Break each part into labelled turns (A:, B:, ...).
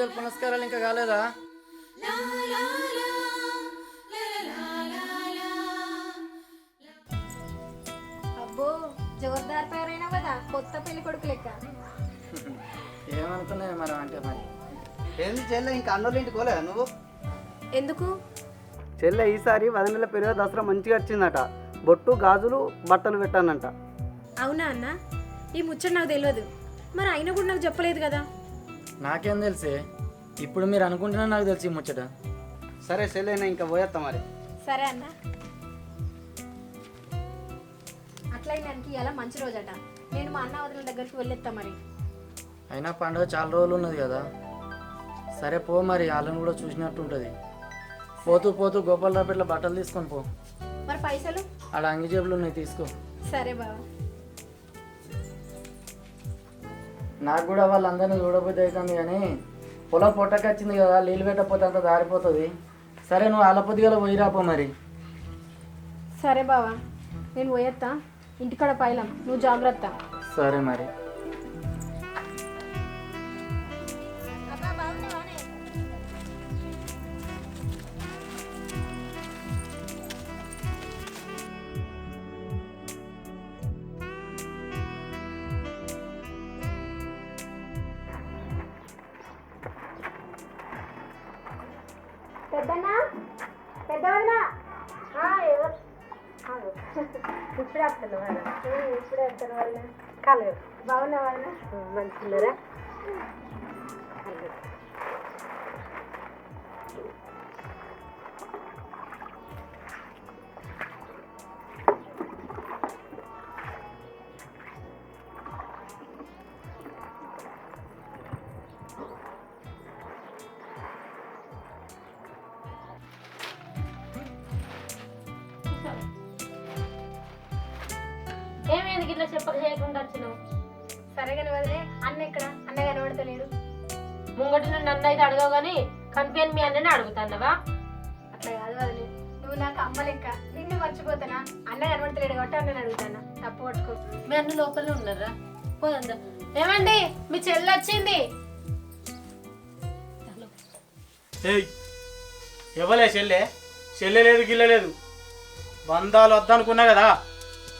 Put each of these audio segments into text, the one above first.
A: పూజలు పునస్కారాలు ఇంకా కాలేదా?
B: అబ్బో జోర్దార్ పేరైనా కదా కొత్త పెళ్లి కొడుకు లెక్క.
A: ఏమనుకున్నాయి మరి అంటే మరి
C: ఏంది చెల్లె ఇంకా అన్నోళ్ళ ఇంటికి పోలేదా నువ్వు?
B: ఎందుకు?
C: చెల్లె ఈసారి వదినల పెరుగు దసరా మంచిగా వచ్చిందట. బొట్టు గాజులు బట్టలు పెట్టానంట.
B: అవునా అన్న, ఈ ముచ్చట నాకు తెలియదు. మరి అయినా కూడా నాకు చెప్పలేదు కదా.
A: నాకేం తెలిసే, ఇప్పుడు మీరు అనుకుంటున్నా నాకు తెలిసి ముచ్చట.
C: సరే చెల్లెనా ఇంకా పోయేస్తా మరి.
B: సరే అన్న. అట్లయినానికి ఇలా మంచి రోజట. నేను మా అన్న వదిన దగ్గరికి వెళ్ళేస్తా మరి.
A: అయినా పండుగ చాలా రోజులు ఉన్నది కదా. సరే పో మరి, వాళ్ళని కూడా చూసినట్టు ఉంటుంది. పోతూ పోతూ గోపాలరావుపేటలో బట్టలు తీసుకొని పో.
B: మరి పైసలు?
A: ఆడ అంగి జేబులు ఉన్నాయి, తీసుకో.
B: సరే బావ.
A: నాకు కూడా వాళ్ళందరినీ చూడబోద్ది అవుతుంది కానీ పొలం పొట్టకొచ్చింది కదా, నీళ్ళు పెట్టకపోతే అంత దారిపోతుంది. సరే నువ్వు ఆలపొద్దిగల పోయి రాపో మరి.
B: సరే బావా, నేను పోయేస్తా. ఇంటికాడ పైలం, నువ్వు జాగ్రత్త.
A: సరే మరి.
B: పెద్దన్నా, పెద్దవదినా, ఇప్పుడే వస్తాను వాళ్ళ. ఇప్పుడే వస్తాను వాళ్ళ. కాలేదు బాగున్నా వాళ్ళ. మంచిగా
D: ఏమైంది ఇట్లా చెప్పక చేయకుండా వచ్చినావు?
B: సరే కానీ వదిలే. అన్న ఇక్కడ? అన్న కనబడతలేడు.
D: ముంగటి నుండి నన్ను అయితే అడగవు కానీ కంపెనీ మీ అన్నని అడుగుతాన్నవా?
B: అట్లా కాదు వదిలే, నువ్వు నాకు అమ్మ లెక్క. నిన్ను మర్చిపోతానా? అన్న కనబడతలేడు కాబట్టి అన్నని అడుగుతానా? తప్పు పట్టుకో.
D: మీ అన్న లోపలనే ఉన్నారా? పోదందా. ఏమండి, మీ చెల్లి వచ్చింది.
E: ఇవ్వలే చెల్లె, చెల్లె లేదు గిల్లె లేదు. బంధాలు వద్దనుకున్నా కదా,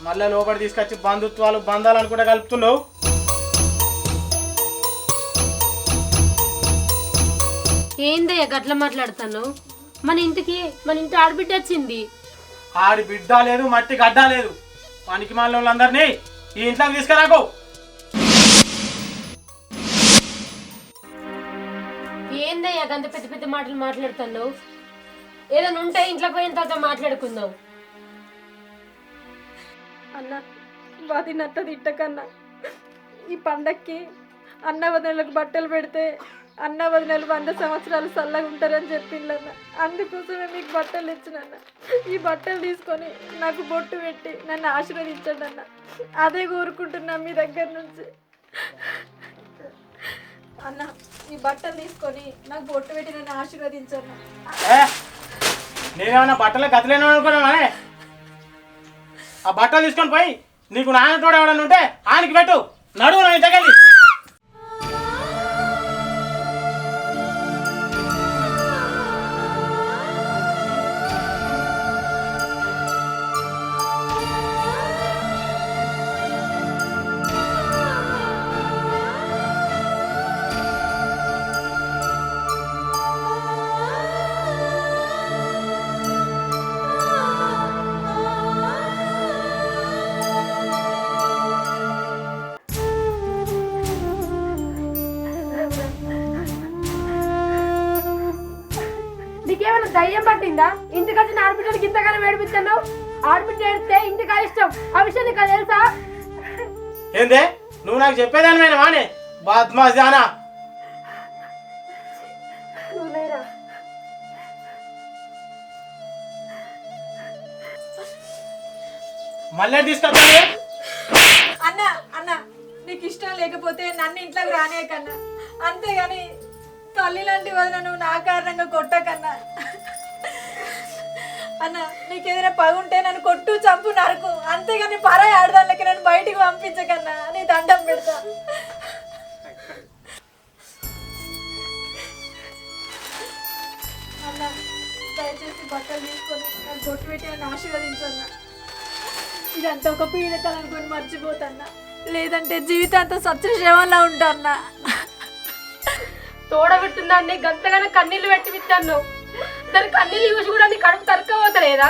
E: మళ్ళీ లోపలి తీసుకొచ్చి బంధుత్వాలు బంధాలు అనుకుంటా కలుపుతున్నావు.
D: ఏందయ్య గట్ల మాట్లాడుతాను? మన ఇంటి ఆడబిడ్డ వచ్చింది.
E: ఆడి బిడ్డ లేదు, మట్టి గడ్డ లేదు. పనికి మాలిన వాళ్ళందరినీ ఈ ఇంట్లోకి తీసుకురాకు.
D: ఏందయ్య గంత పెద్ద పెద్ద మాటలు మాట్లాడుతున్నావు? ఏదైనా ఉంటే ఇంట్లో పోయిన తర్వాత మాట్లాడుకుందాం.
B: అన్న వదినత్త తిట్టకన్నా, ఈ పండక్కి అన్న వదినలకు బట్టలు పెడితే అన్న వదినలు 100 సంవత్సరాలు చల్లగా ఉంటారని చెప్పిండ్లన్న. అందుకోసమే మీకు బట్టలు ఇచ్చినన్న. ఈ బట్టలు తీసుకొని నాకు బొట్టు పెట్టి నన్ను ఆశీర్వదించండి అన్న. అదే కోరుకుంటున్నా మీ దగ్గర నుంచి. అన్న ఈ బట్టలు తీసుకొని నాకు బొట్టు పెట్టి నన్ను ఆశీర్వదించన్న.
E: నేనేమన్నా బట్టలు గతిలేను అనుకున్నానే? ఆ బట్టలు తీసుకొని పోయి నీకు నాన్న తోడు ఎవడన్నా ఉంటే ఆయనకి పెట్టు. నడువు నా ఇంటికెళ్ళి.
D: నీకేమైనా ధైర్యం పట్టిందా? ఇంటికి వచ్చిన ఆడబిడ్డకి ఇంతగానో ఏడిపించావు. ఆడబిడ్డ ఏడితే ఇంటికి ఇష్టం. ఆ విషయం నీకు తెలుసా?
E: ఏందే నువ్వు నాకు చెప్పేదాని మేన వానే బాద్మాస్ దానా? మళ్ళీ తీసుకొస్తాను.
B: అన్న అన్న నీకు ఇష్టం లేకపోతే నన్ను ఇంట్లోకి రానే కన్నా, అంతేగాని తల్లి లాంటి వదిన నువ్వు నా కారణంగా కొట్టకన్నా. అన్న నీకు ఏదైనా పగుంటే నన్ను కొట్టు, చంపు, నరకు, అంతేగాని పరాయి ఆడదానికి నన్ను బయటికి పంపించకన్నా. నీ దండం పెడతా. దయచేసి బట్టలు తీసుకొని నాకు బొట్టు పెట్టి నన్ను ఆశీర్వదించన్నా. ఇదంతా ఒక పీడకలు అనుకొని మర్చిపోతాన్నా, లేదంటే జీవితాంతం సత్యశేవంలా ఉంటాన్నా.
D: తోడబెట్టిందాన్ని గంతగానే కన్నీళ్ళు పెట్టి విత్తాను. దాని కన్నీళ్ళు చూసి కూడా నీ కడుపు తరకపోతలేదా?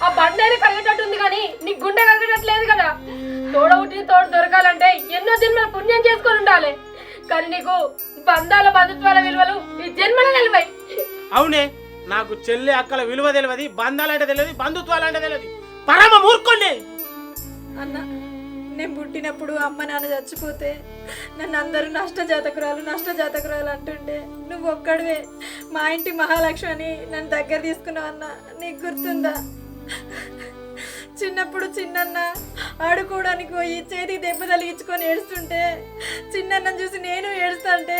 D: ఆ బండైనా కలిగేటట్టు ఉంది కానీ నీ గుండె కలిగేటట్లేదు కదా. తోడబుట్టిన తోడు దొరకాలంటే ఎన్నో జన్మల పుణ్యం చేసుకొని ఉండాలి. కానీ నీకు బంధాల బంధుత్వాల విలువలు ఈ జన్మల నిలవై.
E: అవునే, నాకు చెల్లి అక్కల విలువ తెలియదు, బంధాలంటే తెలియదు, బంధుత్వాలంటే తెలియదు. పరమ మూర్ఖుండే.
B: అన్న, నేను పుట్టినప్పుడు అమ్మ నాన్న చచ్చిపోతే నన్ను అందరూ నష్టజాతకురాలు అంటుండే. నువ్వు ఒక్కడివే మా ఇంటి మహాలక్ష్మి అని నన్ను దగ్గర తీసుకున్నావు అన్న. నీకు గుర్తుందా? చిన్నప్పుడు చిన్నన్న ఆడుకోవడానికి పోయి చేతికి దెబ్బ తలిగించుకొని ఏడుస్తుంటే చిన్నన్నను చూసి నేను ఏడుస్తుంటే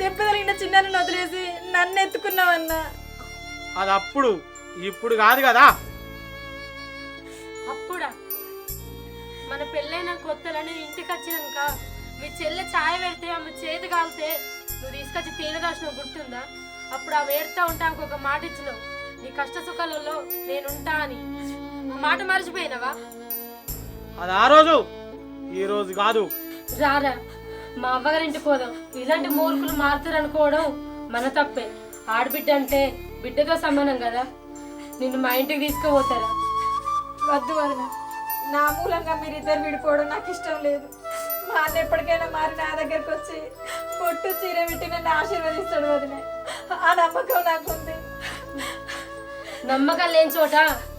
B: దెబ్బ తలిగిన చిన్నన్నను వదిలేసి నన్ను ఎత్తుకున్నావన్నా.
E: అది అప్పుడు, ఇప్పుడు కాదు కదా.
D: అప్పుడా? మన పెళ్ళైన కొత్తలని ఇంటికి వచ్చినాక మీ చెల్లె ఛాయ్ పెడితే ఆమె చేతి కాలితే నువ్వు తీసుకొచ్చి తీరదాల్సిన గుర్తుందా? అప్పుడు ఆమె ఏడుతా ఉంటానికి ఒక మాట ఇచ్చినావు, నీ కష్ట సుఖాలలో నేనుంటా అని. ఆ మాట మర్చిపోయినావా?
E: అది ఆ రోజు, ఈ రోజు కాదు.
D: రారా మా అవ్వగారింటికి పోదాం. ఇలాంటి మూర్ఖులు మారుతారు అనుకోవడం మన తప్పే. ఆడబిడ్డ అంటే బిడ్డతో సమానం కదా. నిన్ను మా ఇంటికి తీసుకుపోతారా?
B: వద్దు వదిన, నా మూలంగా మీరిద్దరు విడిపోవడం నాకు ఇష్టం లేదు. మా అన్న ఎప్పటికైనా మారి నా దగ్గరకు వచ్చి పొట్టు చీర పెట్టి నన్ను ఆశీర్వదిస్తాడు వదిన. ఆ నమ్మకం నాకుంది.
D: నమ్మకం లేని చోట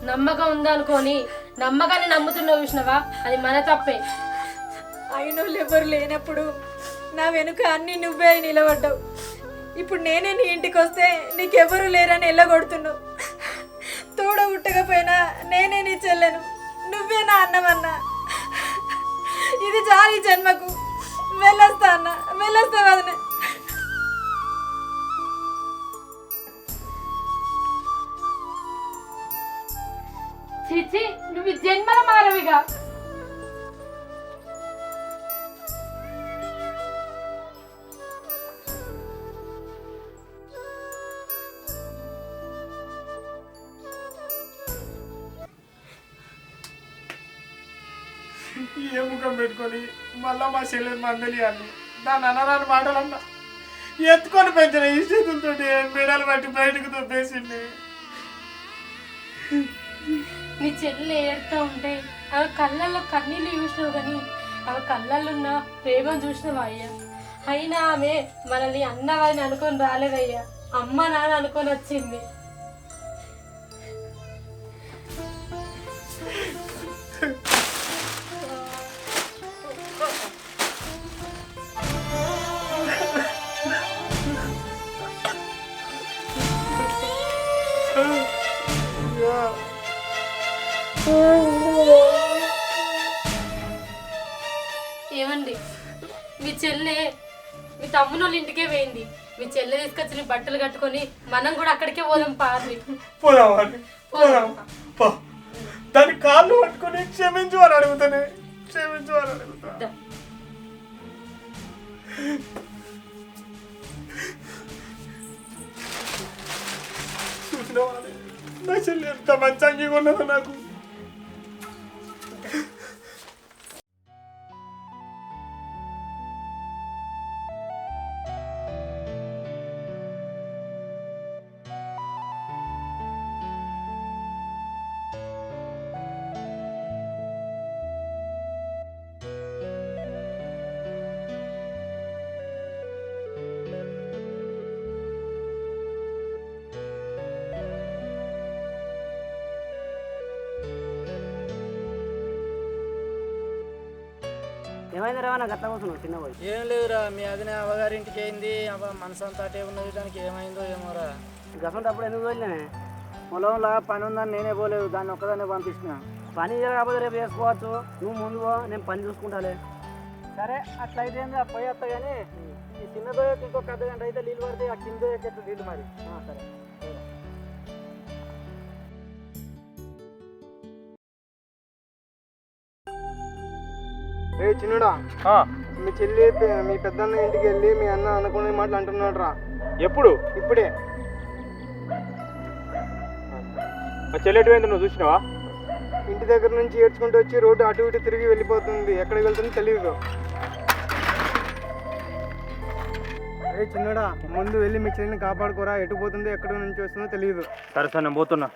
D: నమ్మకం ఉందనుకొని నమ్మకాన్ని నమ్ముతున్నావు చూసినవా, అది మన తప్పే.
B: అయినోళ్ళు ఎవరు లేనప్పుడు నా వెనుక అన్నీ నువ్వే అయి నిలబడ్డావు. ఇప్పుడు నేనే నీ ఇంటికి వస్తే నీకెవరు లేరని ఎల్లగొడుతున్నావు. తోడ ఉట్టకపోయినా నేనే నీ చెల్లెను, నువ్వే నా అన్నమన్నా. ఇది జాలి జన్మకు. వెళ్ళొస్తా అన్న, వెళ్ళొస్తా వదిన.
D: చిచి, నువ్వు ఈ జన్మల మారవిగా.
E: ఏ ముఖం పెట్టుకొని మళ్ళా మా చెల్లెని మందలియాలి. దాని అనరాని మాటలన్నా ఎత్తుకొని పెంచిన ఈ చేతులతో మెడలు పట్టి బయటకు తొప్పేసింది.
D: నీ చెల్లె ఏడుతూ ఉంటే ఆమె కళ్ళల్లో కన్నీళ్ళు చూసినావు కానీ ఆమె కళ్ళల్లో ఉన్న ప్రేమను చూసినావు అయ్యా. అయినా ఆమె మనల్ని అన్నవారిని అనుకొని రాలేదయ్యా, అమ్మ నాన్న అనుకొని వచ్చింది. ఏమండి, మీ చెల్లె మీ తమ్మునోళ్ళ ఇంటికే పోయింది. మీ చెల్లె తీసుకొచ్చి బట్టలు కట్టుకొని మనం కూడా అక్కడికే పోదాం. పార్లీ
E: పోదాం. దాని కాళ్ళు పట్టుకొని క్షమించు అని అడుగుతానే, క్షమించు అని అడుగుతా. చూసినవానే నా చెల్లి ఎంత మంచి అంగిగా ఉన్నదో నాకు.
C: ఏమైంది రేవన్నా గట్ల కూర్చున్నావు చిన్న పోయి?
A: ఏం లేదురా, మీ అదినే అవ్వగారింటికి అయింది. మనసు అంతా అటే ఉన్నది, దానికి ఏమైందో ఏమోరా.
C: గసంటప్పుడు ఎందుకు వెళ్ళినా?
A: పొలంలో పని ఉందని నేనే పోలేదు, దాన్ని ఒక్కదాన్ని పంపిస్తున్నా.
C: పని చేయకపోతే రేపు చేసుకోవచ్చు. నువ్వు ముందు పో, నేను పని చూసుకుంటాలే.
A: సరే అట్లయితే పోయి వస్తా కానీ ఈ చిన్నదో ఇంకొక అర్ధ గంట అయితే నీళ్ళు పడితే ఆ కింద ఎక్కేట్టు నీళ్ళు మరి. సరే.
F: ఏ చిన్నుడా, మీ చెల్లి మీ పెద్దన్న ఇంటికి వెళ్ళి మీ అన్న అనుకునే మాటలు అంటున్నాడు రా.
E: ఎప్పుడు?
F: ఇప్పుడే. మా చెల్లి ఎటువైంది నువ్వు చూసినావా? ఇంటి దగ్గర నుంచి ఏడ్చుకుంటూ వచ్చి రోడ్డు అటు ఇటు తిరిగి వెళ్ళిపోతుంది. ఎక్కడికి వెళ్తుందో తెలియదు. అరే చిన్నడా, ముందు వెళ్ళి మీ చెల్లిని కాపాడుకోరా. ఎటు పోతుందో ఎక్కడ నుంచి వస్తుందో తెలియదు.
E: సరే సార్, నేను పోతున్నా.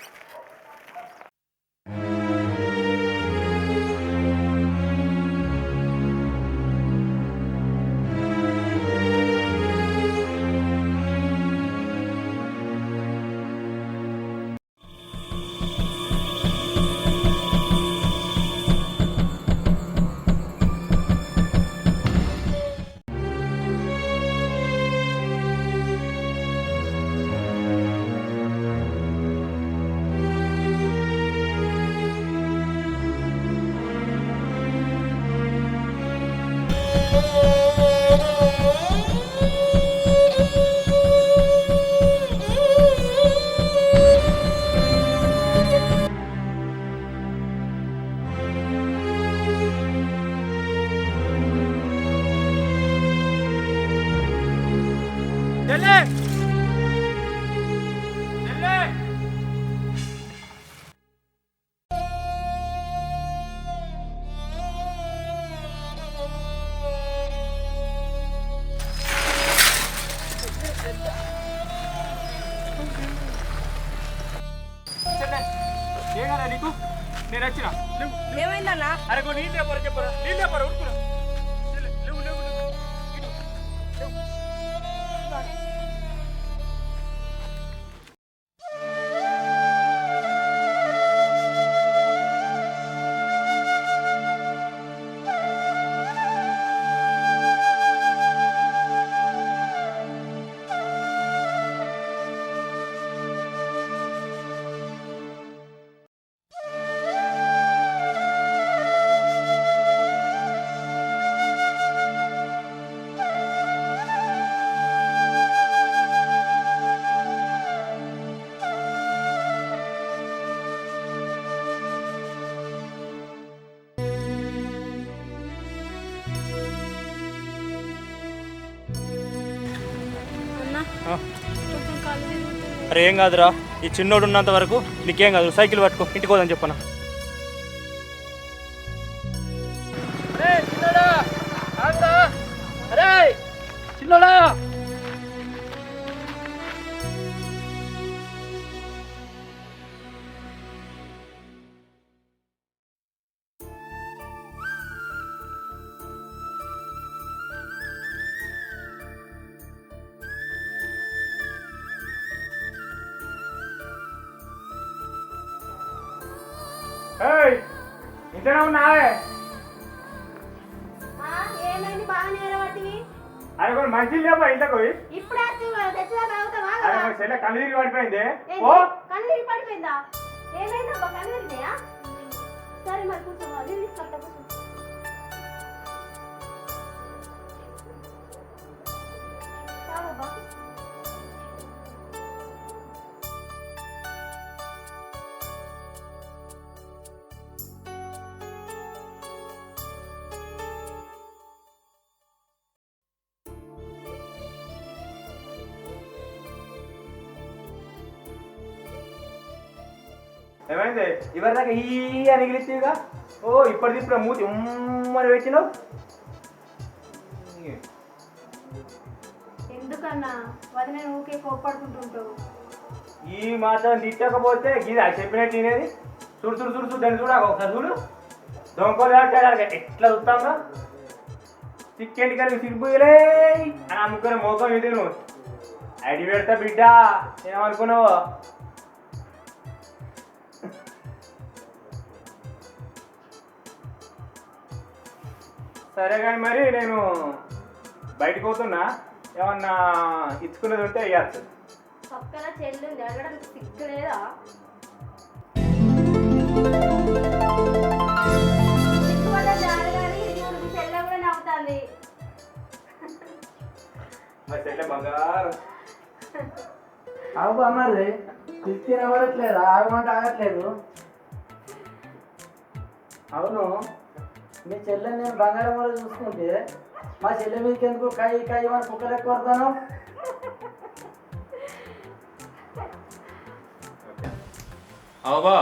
E: నీకు నేను వచ్చినా
B: ఏమైందన్నా?
E: అరే నీళ్ళు చెప్పరా చెప్పరా నీళ్ళు చెప్పరా ఉడుకురా. లేవు లేవు లేవు. అరే ఏం కాదురా, ఈ చిన్నోడు ఉన్నంత వరకు నీకేం కాదు. సైకిల్ పట్టుకో, ఇంటికి పోదని చెప్పనా.
A: చిన్నోడా
E: ఇంతనే ఉన్నావే?
B: ఏమైంది? బాగా నేరబట్టి
E: అరే కొన్ని మంచిలు లేపా ఇంతకు.
B: ఇప్పుడే తెచ్చిదా తాగుతావా?
E: అరే మా చెల్లె కళ్ళు తిరిగి పడిపోయింది. ఓ
B: కళ్ళు తిరిగి పడిపోయిందా? ఏమైందా? కళ్ళు తిరిగినాయా? సరే మరి కూర్చోవా, నేను తీసుకొస్తా. తాగబ్బా.
E: ఏమైంది? ఇవరి దాకా ఈ అని ఎగిరిస్తేగా. ఓ ఇప్పటిది ఇప్పుడు మూతి ఉమ్మని పెట్టినావు.
B: ఎందుకన్నా వదిన ఊకే కోప్పడుకుంటుంటావు?
E: ఈ మాట తిట్టకపోతే గిది చెప్పినట్టు తినేది. చూడు చూడు చూడు చూడు దాన్ని చూడ ఒకసారి చూడు. దొంగలు ఎట్లా చూస్తాంగా. చిక్కెంటి కలిగి సిరిపోయలే అని అమ్ముకునే మోసం ఇది. నువ్వు అడి పెడతా బిడ్డ, ఏమనుకున్నావు? సరే కానీ మరి నేను బయటకు పోతున్నా. ఏమన్నా ఇచ్చుకునేది ఉంటే ఇవ్వచ్చు.
B: పక్కన చెల్లుంది, అడగడం సిగ్గు లేదా? సిగ్గుపడ్డ జాలి కానీ ఇప్పుడు మీ చెల్లె కూడా నవ్వుతుంది.
E: మా చెల్లె బంగారు.
A: అవు బామ్మది క్రిస్టియన్ అవ్వట్లేదు, ఆగమంటే ఆగట్లేదు. అవును, మీ చెల్లెని నేను బంగారం వల్ల చూసుకుంటే మా చెల్లె మీదకి ఎందుకు కై కై అని కుక్కలు ఎక్కువ పడతాను?
E: అవబా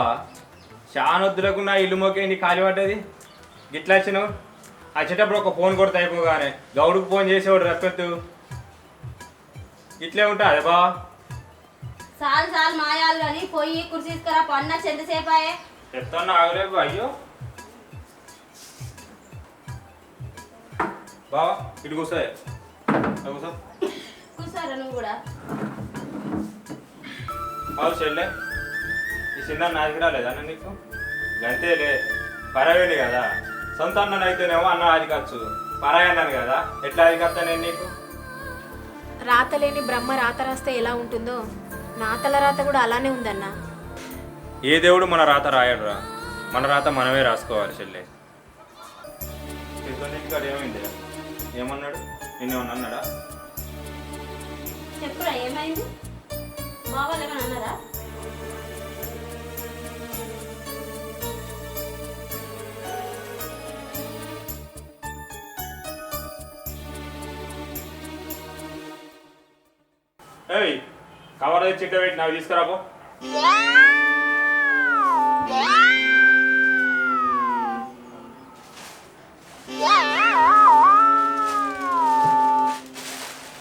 E: చానొద్దులకు నా ఇల్లు మోకే నీ ఖాళీ పడ్డది గిట్లా వచ్చినావు వచ్చేటప్పుడు ఒక ఫోన్ కొడితే అయిపోగానే గౌడుకు ఫోన్ చేసేవాడు రెప్పెత్తు ఇట్లే ఉంటా అదే బా
G: సాల్ సాల్ మాయాలు కానీ పోయి కుర్చీ తీసుకురా పన్న ఎంతసేపాయే
E: చెప్తాను ఆగలేదు అయ్యో బావా ఇటు కూర్చోయే కూర్చో
G: కూర్చోరా నువ్వు కూడా
E: అవు చెల్లె ఈ చిన్న నాదికి రాలేదా అన్న నీకు గంతేలే పరాయండి కదా సొంత అన్నను అయితేనేమో అన్న అది ఖర్చు పరాయి అన్నాను కదా ఎట్లా అది ఖర్చు నేను నీకు
B: రాతలేని బ్రహ్మ రాత రాస్తే ఎలా ఉంటుందో నా తల రాత కూడా అలానే ఉందన్నా.
E: ఏ దేవుడు మన రాత రాయడురా మన రాత మనమే రాసుకోవాలి చెల్లె ఇంటికాడ ఏమైంది ఏమన్నాడు నిన్నేమన్నా అన్నాడా
G: చెప్పురా ఏమైంది మా వాళ్ళు ఏమైనా అన్నారా
E: ఏయ్ కవర్ తెచ్చి చిట్ట పెట్టి నాకు తీసుకురాపో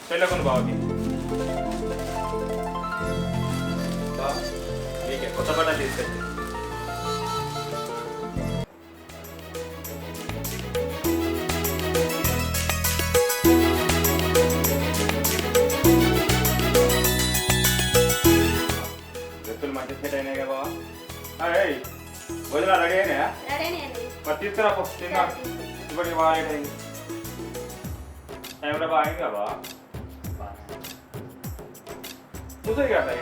E: చెల్లెకుండా బావకి నీకే కొత్త బట్టలు తీసుకొచ్చి వ్యక్తులు మంచి సెట్ అయినాయి కదా బావా భోజనాలు రెడీ అయినాయా
G: రెడీనే అండి
E: మరి తీసుకురాపో తిన్నా ఇప్పటికి బాగా లేట్ అయింది టైంలో బాగా అయింది కదా కూర్చోయి కదా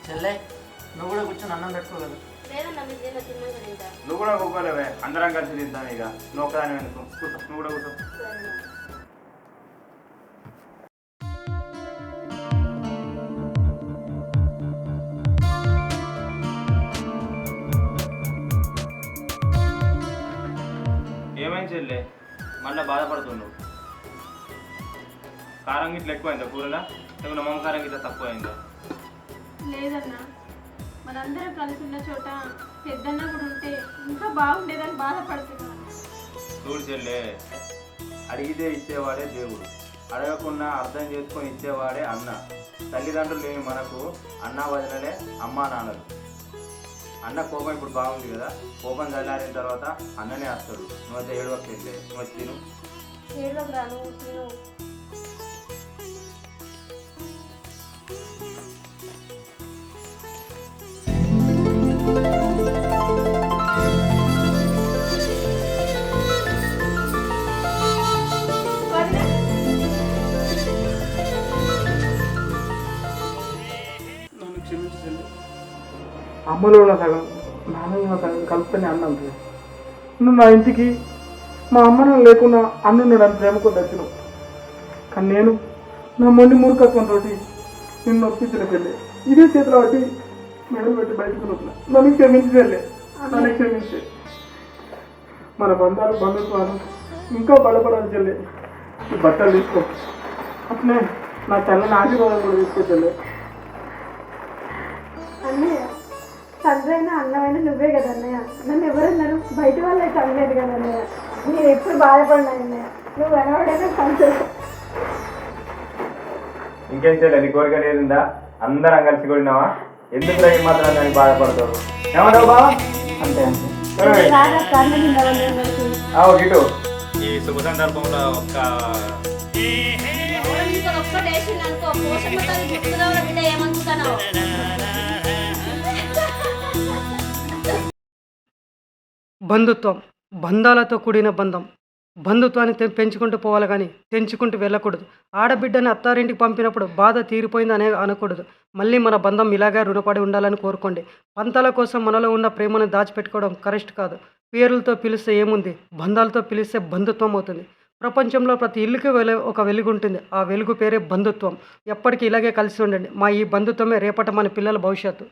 A: చెల్లె నువ్వు కూడా కూర్చొని అన్నం పెట్టుకోగలరు.
G: లేదన్నా మీరు తిన్న తిన్నాక తింటా
E: నువ్వు కూడా కూకోలేవే అందరం కలిసి తింటాం ఇక నువ్వు ఒకదాని వెనుకో కూర్చో నువ్వు కూడా కూర్చో
G: సరేనా
E: ఏమైంది చెల్లె మళ్ళీ బాధపడుతున్నావు కారం గిట్ల ఎక్కువైందా కూరలా లేకుండా మమ్మ కారం గిట్ల తక్కువైందా
B: లేదన్నా మనందరం కలిసి ఉన్న చోట పెద్దన్న కూడా ఉంటే ఇంకా బాగుండేదని బాధపడుతున్నాను.
E: చూడు చెల్లె అడిగితే ఇచ్చేవాడే దేవుడు అడగకుండా అర్థం చేసుకొని ఇచ్చేవాడే అన్న తల్లిదండ్రులు లేని మనకు అన్న వదిలలే అమ్మా నాన్నలు అన్న కోపం ఇప్పుడు బాగుంది కదా కోపం చల్లారిన తర్వాత అన్ననే వస్తాడు నువ్వైతే ఏడవకి వెళ్ళే నువ్వు తిను
G: ఏడులోకి రాను తిను
F: నన్ను క్షమించు చెల్లి. అమ్మలో ఉన్న సగం నాన్న ఉన్న సగం కలుపుతూనే అన్నం నువ్వు నా ఇంటికి మా అమ్మను లేకుండా అన్నున్నాడు నన్ను ప్రేమకు దచ్చినావు కానీ నేను నా మొండి మూర్ఖత్వంతో నిన్ను ఒప్పించిన పెళ్ళి ఇదే చేతిలో పట్టి మెడలు పెట్టి బయటకు వస్తున్నా నన్ను క్షమించి వెళ్ళే నన్ను క్షమించే మన బంధాలు బంధుత్వాలు ఇంకా బలపడాలి చెల్లి ఈ బట్టలు తీసుకో అట్లే నా చల్లని ఆశీర్వాదం కూడా తీసుకో చెల్లి
B: అన్నయ్య తండ్రి అయినా అన్నమైన నువ్వే కదా అన్నయ్య. నన్ను ఎవరన్నారు బయట వాళ్ళు అయితే అనలేదు కదా అన్నయ్య. నేను ఎప్పుడు బాధపడినా అన్నయ్య నువ్వు అనవడైనా సంతోషం.
E: ఇంకేం చేయలేదు నీ కోరిక లేదుందా అందరం కలిసి కొడినావా ఎందుకు ఈ మాత్రం దానికి బాధపడతారు ఏమంటావు బావా
F: అంతే అంతే
B: రారా కర్ణ కింద
E: గిటు ఈ శుభ సందర్భంలో ఒక్క
G: తీసుకొని ఒక్కటి వేసింది అనుకో పోషమ్మ తల్లి గుర్తురావుల బిడ్డ ఏమనుకుంటున్నావు?
C: బంధుత్వం బంధాలతో కూడిన బంధం. బంధుత్వాన్ని పెంచుకుంటూ పోవాలి కానీ తెంచుకుంటూ వెళ్ళకూడదు. ఆడబిడ్డని అత్తారింటికి పంపినప్పుడు బాధ తీరిపోయింది అనకూడదు. మళ్ళీ మన బంధం ఇలాగే రుణపడి ఉండాలని కోరుకోండి. పంతాల కోసం మనలో ఉన్న ప్రేమను దాచిపెట్టుకోవడం కరెక్ట్ కాదు. పేర్లతో పిలిస్తే ఏముంది, బంధాలతో పిలిస్తే బంధుత్వం అవుతుంది. ప్రపంచంలో ప్రతి ఇల్లుకి ఒక వెలుగు ఉంటుంది. ఆ వెలుగు పేరే బంధుత్వం. ఎప్పటికీ ఇలాగే కలిసి ఉండండి. మా ఈ బంధుత్వమే రేపటి మన పిల్లల భవిష్యత్తు.